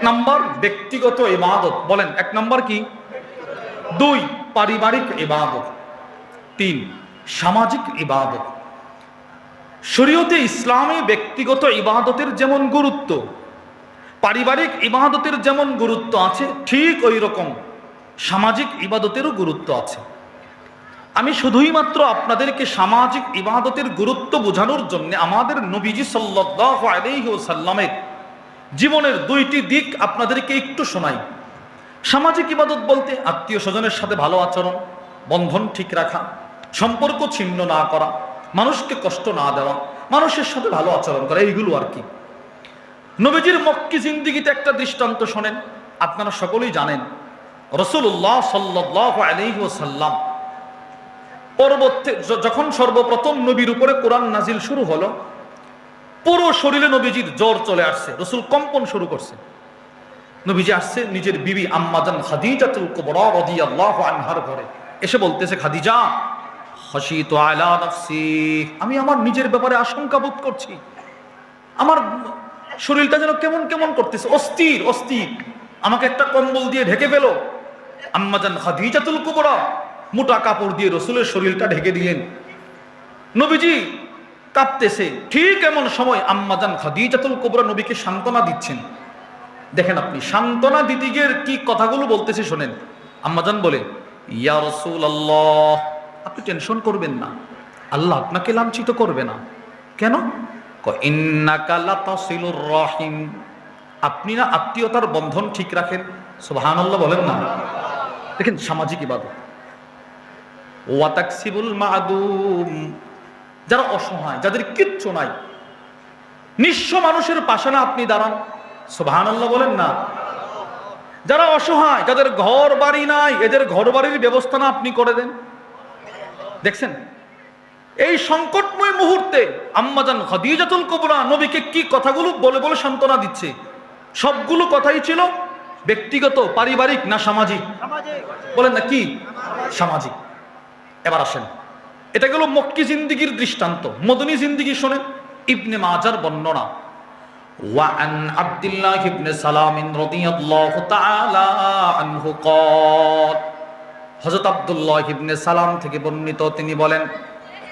Number ব্যক্তিগত ইবাদত, বলেন এক নাম্বার কি? 2 পারিবারিক ইবাদত, 3 সামাজিক ইবাদত। শরীয়তে ইসলামে ব্যক্তিগত ইবাদতের যেমন গুরুত্ব, পারিবারিক ইবাদতের যেমন গুরুত্ব আছে, ঠিক ওই রকম সামাজিক ইবাদতেরও গুরুত্ব আছে। আমি শুধুই মাত্র আপনাদেরকে সামাজিক ইবাদতের গুরুত্ব বোঝানোর জন্য আমাদের নবীজি সাল্লাল্লাহু আলাইহি ওয়াসাল্লামের জীবনের 2টি দিক আপনাদেরকে একটু শোনাই। সামাজিক ইবাদত বলতে আত্মীয় স্বজনের সাথে ভালো আচরণ, বন্ধন ঠিক রাখা, সম্পর্ক ছিন্ন না করা, মানুষকে কষ্ট না দেওয়া, মানুষের সাথে ভালো আচরণ করা, এইগুলো আর কি। নবীজির মক্কি জিন্দেগিতে একটা দৃষ্টান্ত শোনেন। আপনারা সকলেই জানেন রাসূলুল্লাহ সাল্লাল্লাহু আলাইহি ওয়াসাল্লাম পরবর্তী যখন সর্বপ্রথম নবীর উপরে কোরআন নাজিল শুরু হলো, পুরো শরীরে নবীজির জ্বর চলে আসছে, রাসূল কম্পন শুরু করছে। নবীজি আসছে নিজের বিবি আম্মাজান খাদিজাতুল কুবরা রাদিয়াল্লাহু আনহার ঘরে, এসে বলতেছে, খাদিজা খাশিতু আলা নাফসি, আমি আমার নিজের ব্যাপারে আশঙ্কা বোধ করছি, আমার শরীরটা যেন কেমন কেমন করতেছে, অস্থির অস্থির, আমাকে একটা কম্বল দিয়ে ঢেকে ফেলো। আম্মাজান খাদিজাতুল কুবরা মোটা কাপড় দিয়ে রাসূলের শরীরটা ঢেকে দিলেন। নবীজি কাঁপতেছে। ঠিক এমন সময় আম্মাজান খাদিজাতুল কুবরা নবীকে সান্ত্বনা দিচ্ছেন। দেখেন আপনি, সান্ত্বনা দিতে গিয়ে কি কথাগুলো বলতেছে শোনেন। আম্মাজান বলে, ইয়া রাসূলুল্লাহ, আপনি টেনশন করবেন না, আল্লাহ আপনাকে লাঞ্ছিত করবে না। কেন? ইন্নাকা লাতাসিলুর রাহিম, আপনি না আত্মীয়তার বন্ধন ঠিক রাখেন। সুবহানাল্লাহ বলেন না। দেখেন সামাজিক ইবাদত। ওয়া তাকসিবুল মাদুম, যারা অসহায়, যাদের কিচ্ছু নাই, নিঃস্ব মানুষের পাশে না আপনি দাঁড়ান। সুবহানাল্লাহ বলেন না। যারা অসহায়, যাদের ঘর বাড়ি নাই, এদের ঘর বাড়ির ব্যবস্থা না আপনি করে দেন। দেখছেন এই সংকটময় মুহূর্তে আম্মাজান খাদিজাতুল কুবরা নবীকে কি কথাগুলো বলে বলে সান্ত্বনা দিচ্ছে। সবগুলো কথাই ছিল ব্যক্তিগত, পারিবারিক না সামাজিক? বলেন না কি? সামাজিক। এবার আসেন, এটা গেল মক্কি জিন্দেগির দৃষ্টান্ত। মদনী জিন্দেগি শোনেন। ইবনে মাজার বর্ণনা, ওয়া আন আব্দুল্লাহ ইবনে সালাম রাদিয়াল্লাহু তাআলা আনহু ক্বাল, হযরত আব্দুল্লাহ ইবনে সালাম থেকে বর্ণিত, তিনি বলেন,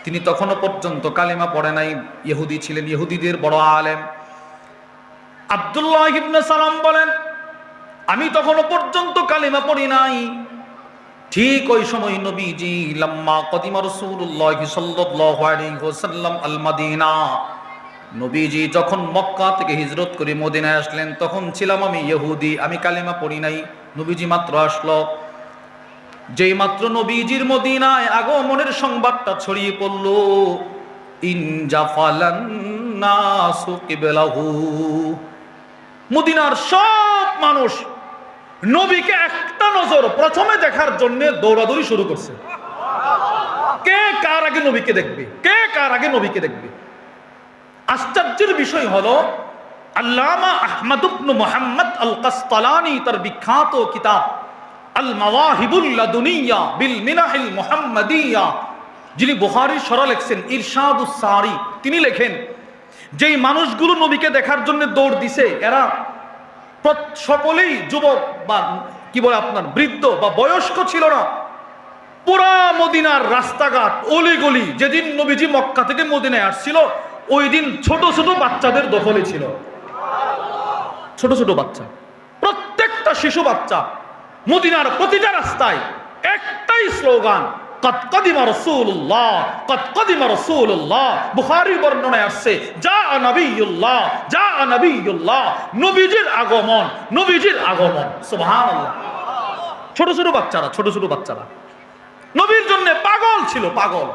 তিনি তখনও পর্যন্ত কালিমা পড়ে নাই, ইহুদি ছিলেন, ইহুদিদের বড় আলেম। আব্দুল্লাহ ইবনে সালাম বলেন, আমি তখনও পর্যন্ত কালিমা পড়ি নাই। ঠিক ওই সময় নবীজি লাম্মা কদিমা রাসূলুল্লাহ সাল্লাল্লাহু আলাইহি ওয়াসাল্লাম আল মাদিনা, নবীজি যখন মক্কা থেকে হিজরত করে মদিনায় আসলেন, তখন ছিলাম আমি ইহুদি, আমি কালিমা পড়ি নাই। নবীজি মাত্র আসলো, যেই মাত্র নবীজির মদিনায় আগমনের সংবাদটা ছড়িয়ে পড়ল, ইনজাফালান নাসু কিবলাহু, মদিনার সব মানুষ নবীকে একটা নজর প্রথমে দেখার জন্য দৌড়াদৌড়ি শুরু করছে। কে কার আগে নবীকে দেখবে, কে কার আগে নবীকে দেখবে। আশ্চর্যের বিষয় হলো, আল্লামা আহমদ ইবনে মুহাম্মদ আল কাসতালানী তার বিখ্যাত কিতাব আল মাওয়াহিবুল লাদুনিয়া বিল মিনাহিল মুহাম্মাদিয়া, যিনি বুখারীর শরহ লিখছেন ইরশাদুস সারি, তিনি লেখেন, যেই মানুষগুলো নবীকে দেখার জন্য দৌড় দিছে, এরা সকলেই যুবক বা কি বলে আপনার বৃদ্ধ বা বয়স্ক ছিল না। পুরা মদিনার রাস্তাঘাট, অলিগলি, যেদিন নবীজি মক্কা থেকে মদিনায় আসছিল, ওই দিন ছোট ছোট বাচ্চাদের দখলে ছিল। ছোট ছোট বাচ্চা, প্রত্যেকটা শিশু বাচ্চা, মদিনার প্রতিটা রাস্তায় একটাই স্লোগান, কদ কদিমা রাসূলুল্লাহ, কদ কদিমা রাসূলুল্লাহ। বুখারীর বর্ণনায় আসছে, জা নবিয়ুল্লাহ, জা নবিয়ুল্লাহ, নবীজির আগমন, নবীজির আগমন। সুবহানাল্লাহ। ছোট ছোট বাচ্চারা, ছোট ছোট বাচ্চারা নবীর জন্য পাগল ছিল, পাগল।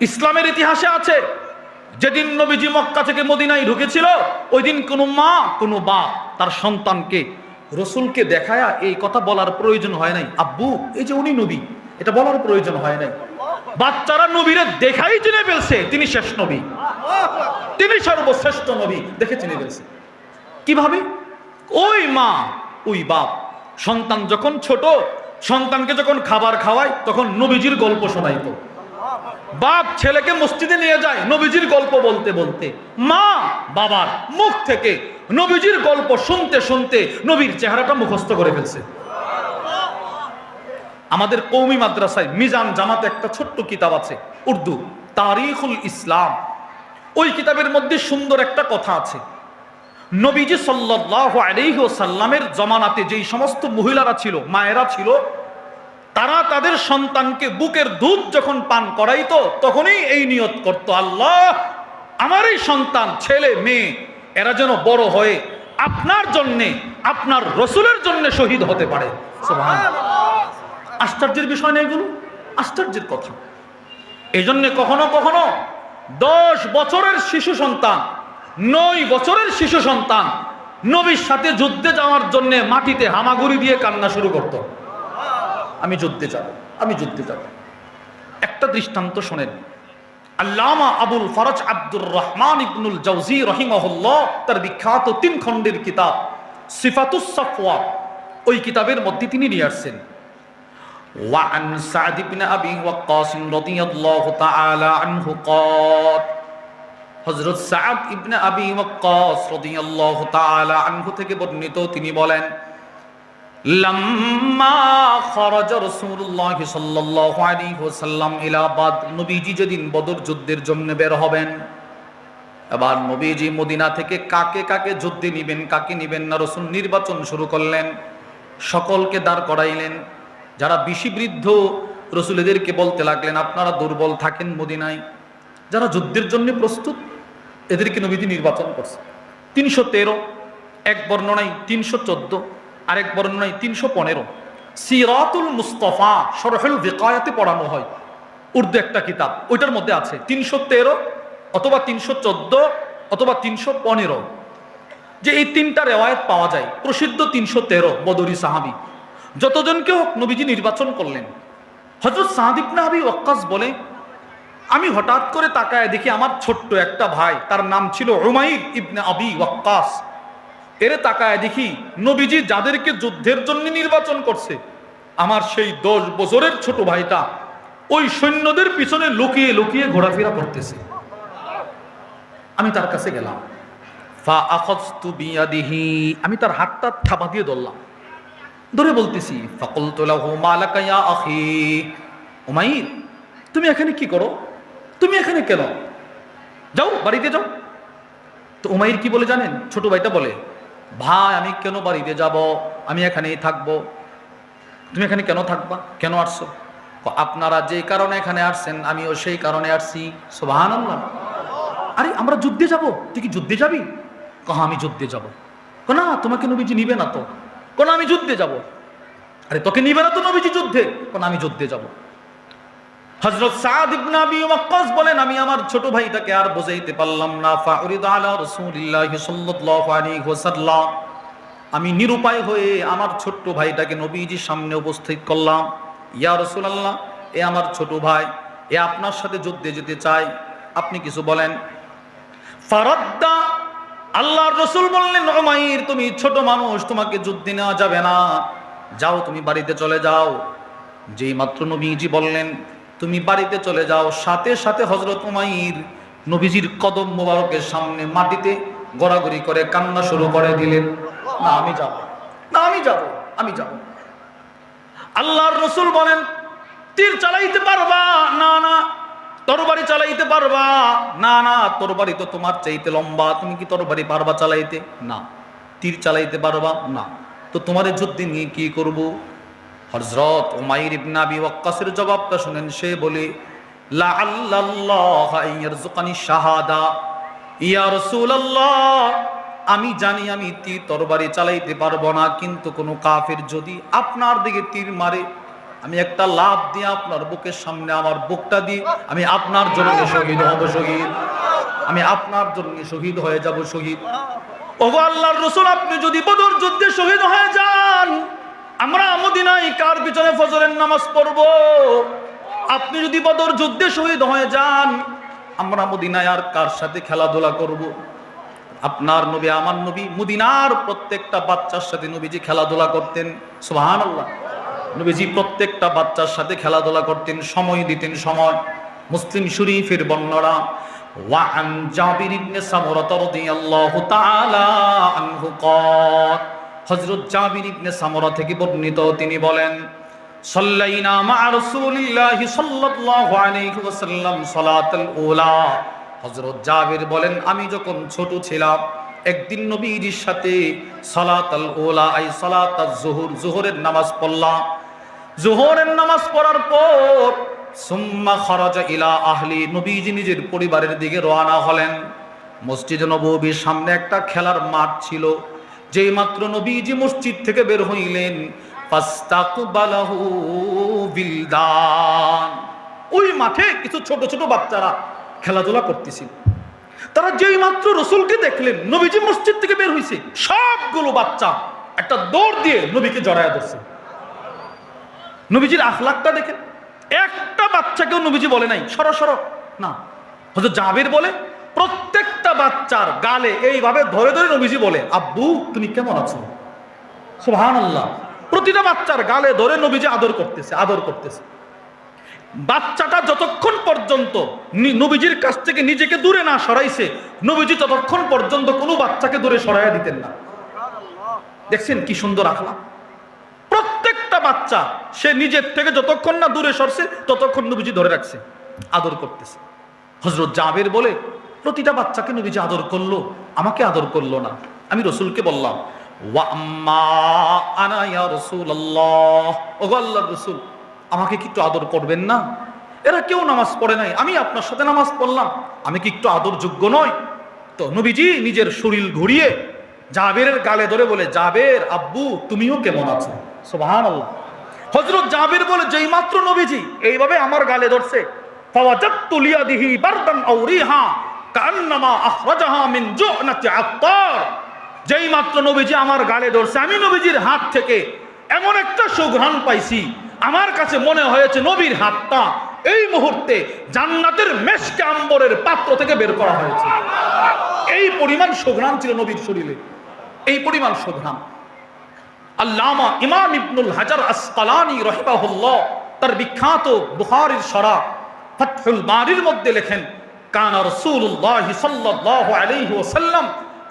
ইসলামের ইতিহাসে আছে, যেদিন নবীজি মক্কা থেকে মদিনায় ঢুকেছিল, ওই দিন কোনো মা, কোনো বাপ তার সন্তানকে রসুলকে দেখায়া এই কথা বলার প্রয়োজন হয় নাই, আব্বু এই যে উনি নবী, এটা বলার প্রয়োজন হয় নাই। বাচ্চারা নবীরে দেখাই চিনে ফেলছে, তিনি শেষ নবী, তিনি সর্বশ্রেষ্ঠ নবী, দেখে চিনে ফেলছে। কিভাবে? ওই মা, ওই বাপ সন্তান যখন ছোট, সন্তানকে যখন খাবার খাওয়ায়, তখন নবীজির গল্প শোনাইতো। বাপ ছেলেকে মসজিদে নিয়ে যায় নবীজির গল্প বলতে বলতে, মা বাবার মুখ থেকে নবীজির গল্প শুনতে শুনতে নবীর চেহারাটা মুখস্থ করে ফেলছে। আমাদের কওমি মাদ্রাসায় মিজান জামাতে একটা ছোট্ট কিতাব আছে উর্দু, তারিখুল ইসলাম। ওই কিতাবের মধ্যে সুন্দর একটা কথা আছে, নবীজি সাল্লাল্লাহু আলাইহি ওয়াসাল্লামের জমানাতে যেই সমস্ত মহিলারা ছিল, মায়েরা ছিল, তারা তাদের সন্তানকে বুকের দুধ যখন পান করাইতো তখনই এই নিয়ত করত, আল্লাহ আমার এই সন্তান ছেলে মেয়ে এরা যেন বড় হয়ে আপনার জন্যে, আপনার রসুলের জন্য শহীদ হতে পারে। সুবহানাল্লাহ। আশ্চর্যের বিষয় না এগুলো, আশ্চর্যের কথা। এই জন্য কখনো কখনো 10 বছরের শিশু সন্তান, 9 বছরের শিশু সন্তান নবীর সাথে যুদ্ধে যাওয়ার জন্য মাটিতে হামাগুড়ি দিয়ে কান্না শুরু করত, আমি যুদ্ধে যাব, আমি যুদ্ধে যাব। একটা দৃষ্টান্ত শোনেন, আল্লামা আবুল ফরজ আব্দুর রহমান ইবনুল জাওজি রাহিমাহুল্লাহ তার বিখ্যাত 3 খণ্ডের কিতাব সিফাতুস সাফওয়া, ওই কিতাবের মধ্যে তিনি নিয়ে আসছেন, وعن سعد بن أبي وقاص رضي الله تعالى عنه قال, হযরত সাদ ইবনে আবি ওয়াক্কাস রাদিয়াল্লাহু তাআলা আনহু থেকে বর্ণিত, তিনি বলেন, লাম্মা খরাজা রাসূলুল্লাহ সাল্লাল্লাহু আলাইহি ওয়াসাল্লাম ইলা বাদ, নবীজি যেদিন বদর যুদ্ধের জন্য বের হবেন, এবার নবীজি মদিনা থেকে কাকে কাকে যুদ্ধে নিবেন কাকে নিবেন না রাসূল নির্বাচন শুরু করলেন, সকলকে দাঁড় করাইলেন। যারা বিশিবৃদ্ধ রসুলেদেরকে বলতে লাগলেন, আপনারা দুর্বল থাকেন মদিনায়, যারা যুদ্ধের জন্য প্রস্তুত এদেরকে নবীজি নির্বাচন করছে। 313, এক বর্ণনায় 314, আরেক বর্ণনায় 315। সিরাতুল মুস্তাফা শরহুল বিকায়াতে পড়ানো হয়, উর্দু একটা কিতাব, ওইটার মধ্যে আছে 313 অথবা 314 অথবা 315, যে এই 3টা রেওয়ায়েত পাওয়া যায়। প্রসিদ্ধ 313 বদরি সাহাবী, যতজনকে হোক নবীজি নির্বাচন করলেন। হযরত সাদ ইবনে আবি ওয়াক্কাস বলে, আমি হঠাৎ করে তাকায় দেখি আমার ছোট্ট একটা ভাই, তার নাম ছিল উমাইর ইবনে আবি ওয়াক্কাস, এরে তাকায় দেখি নবীজি যাদেরকে যুদ্ধের জন্য নির্বাচন করছে, আমার সেই 10 বছরের ছোট ভাইটা ওই সৈন্যদের পিছনে লুকিয়ে লুকিয়ে ঘোরাফেরা করতেছে। আমি তার কাছে গেলাম, ফা আখাযতু বিয়াদিহি, আমি তার হাতটা থাবা দিয়ে ধরলাম, ধরে বলতেছি, ফাকুলতু লাহু মালাকা ইয়া আখি, উমাইর তুমি এখানে কি করো, তুমি এখানে কেন, যাও বাড়িতে যাও। তো উমাইর কি বলে জানেন, ছোট ভাইটা বলে, ভাই আমি কেন বাড়িতে যাব, আমি এখানেই থাকবো। তুমি এখানে কেন থাকবা, কেন আসছো? আপনারা যে কারণে এখানে আসছেন আমিও সেই কারণে আসছি। সুবহানাল্লাহ। আরে আমরা যুদ্ধে যাব, তুই কি যুদ্ধে যাবি? আমি যুদ্ধে যাব। না তোমাকে নবীজি নিবে না তো। আমি যুদ্ধে যাব। আরে তোকে নিবে না তো নবীজি যুদ্ধে? আমি যুদ্ধে যাব। হযরত সাদ ইবনে আবি ওয়াক্কাস বলেন, আমি আমার ছোট ভাইটাকে আর বোঝাইতে পারলাম না। ফাউরিদা আলা রাসূলিল্লাহ সাল্লাল্লাহু আলাইহি ওয়াসাল্লাম, আমি নিরুপায় হয়ে আমার ছোট্ট ভাইটাকে নবীজির সামনে উপস্থিত করলাম। ইয়া রাসূলুল্লাহ, এ আমার ছোট ভাই, এ আপনার সাথে যুদ্ধে যেতে চাই, আপনি কিছু বলেন। ফারাদ্দা, আল্লাহর রাসূল বললেন, উমাইর তুমি ছোট মানুষ, তোমাকে যুদ্ধে নেওয়া যাবে না, যাও তুমি বাড়িতে চলে যাও। যেই মাত্র নবীজি বললেন তুমি বাড়িতে চলে যাও, সাথে সাথে হযরত উমাইর নবীজির কদম মোবারকের সামনে মাটিতে গড়াগড়ি করে কান্না শুরু করে দিলেন, না আমি যাব, না আমি যাব, আমি যাব। আল্লাহর রাসূল বলেন, তীর চালাইতে পারবা? না না। তরবারি চালাইতে পারবা? না না, তরবারি তো তোমার চাইতে লম্বা, তুমি কি তরবারি পারবা চালাইতে? না। তীর চালাইতে পারবা? না। তো তোমার যুদ্ধে নিয়ে কি করব? হযরত উমাইর ইবনে আবি ওয়াক্কাসের জবাবটা শুনেন, সে বলে, লাআল্লাল্লাহ ইয়ারযুকানি শাহাদা, ইয়া রাসূলুল্লাহ আমি জানি আমি তীর তরবারি চালাইতে পারবো না, কিন্তু কোন কাফের যদি আপনার দিকে তীর মারে, আমি একটা লাফ দিয়ে আপনার বুকের সামনে আমার বুকটা দিয়ে আমি আপনার জন্য শহীদ হব, শহীদ, আমি আপনার জন্য শহীদ হয়ে যাব, শহীদ। ওগো আল্লাহর রাসূল, আপনি যদি বদর যুদ্ধে শহীদ হয়ে যান, আমরা মদিনায় কার পিছনে ফজরের নামাজ পড়ব? আপনি যদি বদর যুদ্ধে শহীদ হয়ে যান, আমরা মদিনায় আর কার সাথে খেলাধুলা করব? আপনার নবী, আমার নবী মদিনার প্রত্যেকটা বাচ্চার সাথে নবীজি খেলাধুলা করতেন। সুবহানাল্লাহ। নবীজি প্রত্যেকটা বাচ্চার সাথে খেলাধুলা করতেন, সময় দিতেন, সময়। মুসলিম শরীফের বর্ণনা ওয়ান জাবির ইবনে সামুরা রাদিয়াল্লাহু তাআলা আনহু قال হযরত জাবির ইবনে সামুরা থেকে বর্ণিত, তিনি বলেন সাল্লাইনা মা রাসূলিল্লাহি সাল্লাল্লাহু আলাইহি ওয়াসাল্লাম সালাতুল উলা। হযরত জাবির বলেন, আমি যখন ছোট ছিলাম একদিন নবীজির সাথে সালাতুল উলা আই সালাতুজ যুহুর, যুহরের নামাজ পড়লাম। যুহরের নামাজ পড়ার পর সুম্মা খারাজা ইলা আহলি, নবীজি নিজের পরিবারের দিকে রওনা হলেন। মসজিদে নববীর সামনে একটা খেলার মাঠ ছিল। যেই মাত্র নবীজি মসজিদ থেকে বের হইলেন, ফাস্তাকবালাহু বিলদান, ওই মাঠে কিছু ছোট ছোট বাচ্চারা খেলাধুলা করতেছিল। তারা যেই মাত্র রাসূলকে দেখলেন, নবীজি মসজিদ থেকে বের হইছে, সবগুলো বাচ্চা একটা দৌড় দিয়ে নবীকে জড়ায়া ধরছে। নবীজির আখলাকটা দেখেন, একটা বাচ্চাকেও নবীজি বলে নাই সরো সরো, না। হযরত জাবির বলে প্রত্যেকটা বাচ্চার গালে এইভাবে ধরে ধরে নবীজি বলে, আব্বু তুমি কেমন আছো? সুবহানাল্লাহ। প্রতিটা বাচ্চার গালে ধরে নবীজি আদর করতেছে, আদর করতেছে। বাচ্চাটা যতক্ষণ পর্যন্ত নবীজির কাছ থেকে নিজেকে দূরে না সরাইছে, নবীজি ততক্ষণ পর্যন্ত কোনো বাচ্চাকে দূরে সরাইয়া দিতেন না। দেখছেন কি সুন্দর আখলাক। প্রত্যেকটা বাচ্চা সে নিজের থেকে যতক্ষণ না দূরে সরছে ততক্ষণ নবীজি ধরে রাখছে, আদর করতেছে। হযরত জাবির বলে প্রতিটা বাচ্চাকে নবীজি আদর করলো, আমাকে আদর করলো না। আমি রাসূলকে বললাম, ওয়া আম্মা আনা ইয়া রাসূলুল্লাহ, ওগো আল্লাহর রাসূল আমাকে কি একটু আদর করবেন না? এরা কেউ নামাজ পড়ে নাই, আমি আপনার সাথে নামাজ পড়লাম, আমি কি একটু আদর যোগ্য নয়? তো নবীজি নিজের শরীর ঘুরিয়ে জাবেরের গালে ধরে বলে, জাবের আব্বু তুমিও কেমন আছো? সুবহানাল্লাহ। হযরত জাবির বলে যেই মাত্র নবীজি এইভাবে আমার গালে ধরছে, ফাওয়াজাতু লিয়াদিহি বারদান আও রিহা কান্নামা আখরাজাহা মিন জুনাতি আত্তার, যেই মাত্র নবীজি আমার গালে ধরছে, আমি নবীজির হাত থেকে এমন একটা সুঘ্রাণ পাইছি, আমার কাছে মনে হয়েছে নবীর হাতটা এই মুহূর্তে জান্নাতের মেশকে আম্বরের পাত্র থেকে বের করা হয়েছে। এই পরিমাণ সুঘ্রাণ ছিল নবীর শরীরে, এই পরিমাণ সুঘ্রাণ। আল্লামা ইমাম ইবনুল হাজার আসকালানী রাহিমাহুল্লাহ তার বিখ্যাত বুখারীর শরহ ফাতহুল বারীর মধ্যে লেখেন, কানা রাসূলুল্লাহ সাল্লাল্লাহু আলাইহি ওয়াসাল্লাম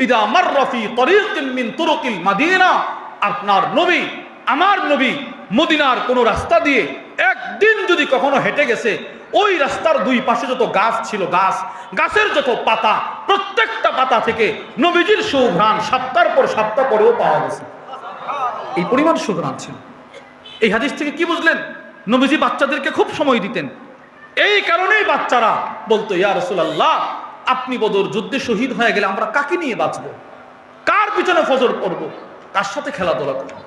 ইদা মাররা ফি তরিকিন মিন তুরুকিল মাদিনা, আপনার নবী, আমার নবী মদিনার কোন রাস্তা দিয়ে একদিন যদি কখনো হেঁটে গেছে, ওই রাস্তার দুই পাশে যত গাছ ছিল, গাছের যত পাতা, প্রত্যেকটা পাতা থেকে নবীজির সুঘ্রাণ সপ্তাহ পর সপ্তাহ পরেও পাওয়া গেছে। এই পরিমাণ সুঘ্রাণ ছিল। এই হাদিস থেকে কি বুঝলেন? নবীজি বাচ্চাদেরকে খুব সময় দিতেন। এই কারণেই বাচ্চারা বলতো, ইয়া রাসূলুল্লাহ আপনি বদর যুদ্ধে শহীদ হয়ে গেলে আমরা কাকে নিয়ে বাঁচবো? কার পিছনে ফজর পড়বো? কার সাথে খেলাধুলা করবো?